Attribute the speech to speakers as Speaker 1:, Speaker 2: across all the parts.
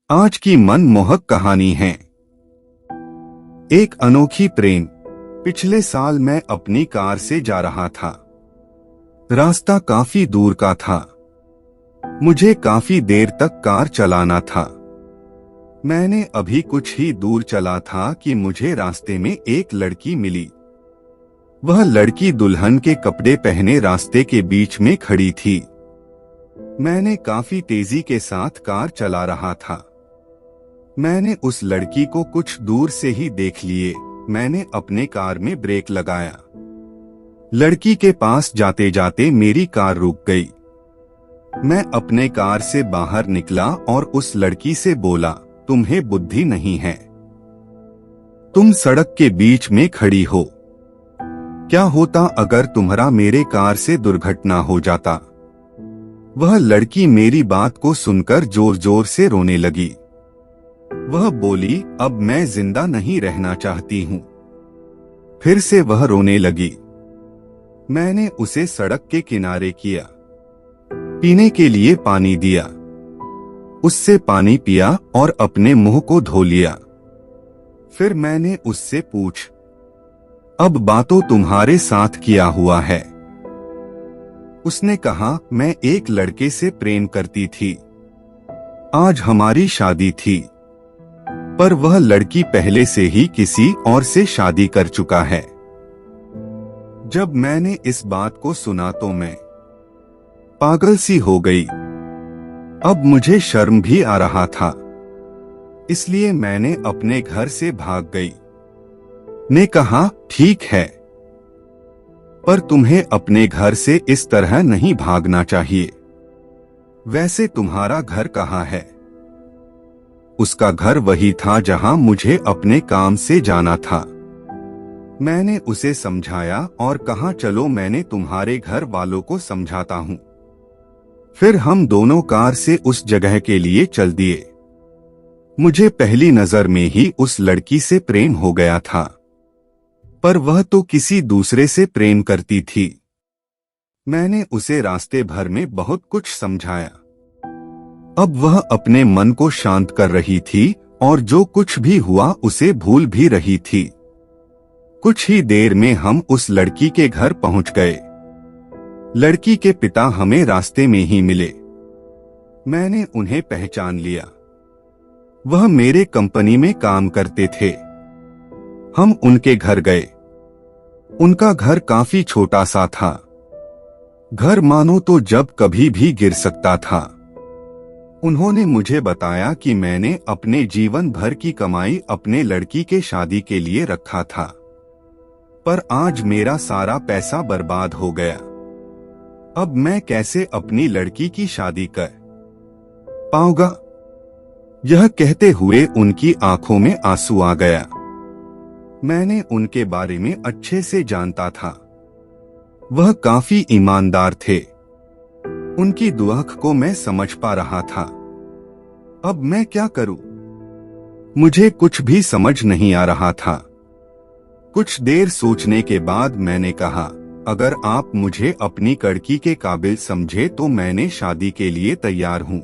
Speaker 1: आज की मनमोहक कहानी है एक अनोखी प्रेम। पिछले साल मैं अपनी कार से जा रहा था। रास्ता काफी दूर का था। मुझे काफी देर तक कार चलाना था। मैंने अभी कुछ ही दूर चला था कि मुझे रास्ते में एक लड़की मिली। वह लड़की दुल्हन के कपड़े पहने रास्ते के बीच में खड़ी थी। मैंने काफी तेजी के साथ कार चला रहा था। मैंने उस लड़की को कुछ दूर से ही देख लिए। मैंने अपने कार में ब्रेक लगाया। लड़की के पास जाते जाते मेरी कार रुक गई। मैं अपने कार से बाहर निकला और उस लड़की से बोला, तुम्हें बुद्धि नहीं है? तुम सड़क के बीच में खड़ी हो। क्या होता अगर तुम्हारा मेरे कार से दुर्घटना हो जाता? वह लड़की मेरी बात को सुनकर जोर जोर से रोने लगी। वह बोली, अब मैं जिंदा नहीं रहना चाहती हूँ। फिर से वह रोने लगी। मैंने उसे सड़क के किनारे किया। पीने के लिए पानी दिया। उससे पानी पिया और अपने मुंह को धो लिया। फिर मैंने उससे पूछ, अब बातों तुम्हारे साथ किया हुआ है? उसने कहा, मैं एक लड़के से प्रेम करती थी। आज हमारी शादी थी, पर वह लड़की पहले से ही किसी और से शादी कर चुका है। जब मैंने इस बात को सुना तो मैं पागल सी हो गई। अब मुझे शर्म भी आ रहा था, इसलिए मैंने अपने घर से भाग गई। ने कहा, ठीक है, पर तुम्हें अपने घर से इस तरह नहीं भागना चाहिए। वैसे तुम्हारा घर कहाँ है? उसका घर वही था जहां मुझे अपने काम से जाना था। मैंने उसे समझाया और कहा, चलो मैंने तुम्हारे घर वालों को समझाता हूँ। फिर हम दोनों कार से उस जगह के लिए चल दिए। मुझे पहली नजर में ही उस लड़की से प्रेम हो गया था, पर वह तो किसी दूसरे से प्रेम करती थी। मैंने उसे रास्ते भर में बहुत कुछ समझाया। अब वह अपने मन को शांत कर रही थी और जो कुछ भी हुआ उसे भूल भी रही थी। कुछ ही देर में हम उस लड़की के घर पहुंच गए। लड़की के पिता हमें रास्ते में ही मिले। मैंने उन्हें पहचान लिया। वह मेरे कंपनी में काम करते थे। हम उनके घर गए। उनका घर काफी छोटा सा था। घर मानो तो जब कभी भी गिर सकता था। उन्होंने मुझे बताया कि मैंने अपने जीवन भर की कमाई अपने लड़की के शादी के लिए रखा था, पर आज मेरा सारा पैसा बर्बाद हो गया। अब मैं कैसे अपनी लड़की की शादी कर पाऊंगा? यह कहते हुए उनकी आंखों में आंसू आ गया। मैंने उनके बारे में अच्छे से जानता था। वह काफी ईमानदार थे। उनकी दुआख को मैं समझ पा रहा था। अब मैं क्या करूं? मुझे कुछ भी समझ नहीं आ रहा था। कुछ देर सोचने के बाद मैंने कहा, अगर आप मुझे अपनी लड़की के काबिल समझे तो मैंने शादी के लिए तैयार हूं।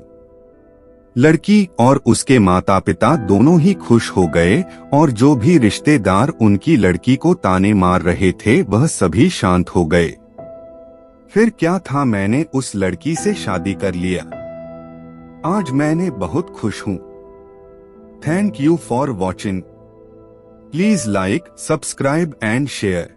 Speaker 1: लड़की और उसके माता पिता दोनों ही खुश हो गए और जो भी रिश्तेदार उनकी लड़की को ताने मार रहे थे वह सभी शांत हो गए। फिर क्या था, मैंने उस लड़की से शादी कर लिया। आज मैंने बहुत खुश हूँ। Thank you for watching. Please like, subscribe and share.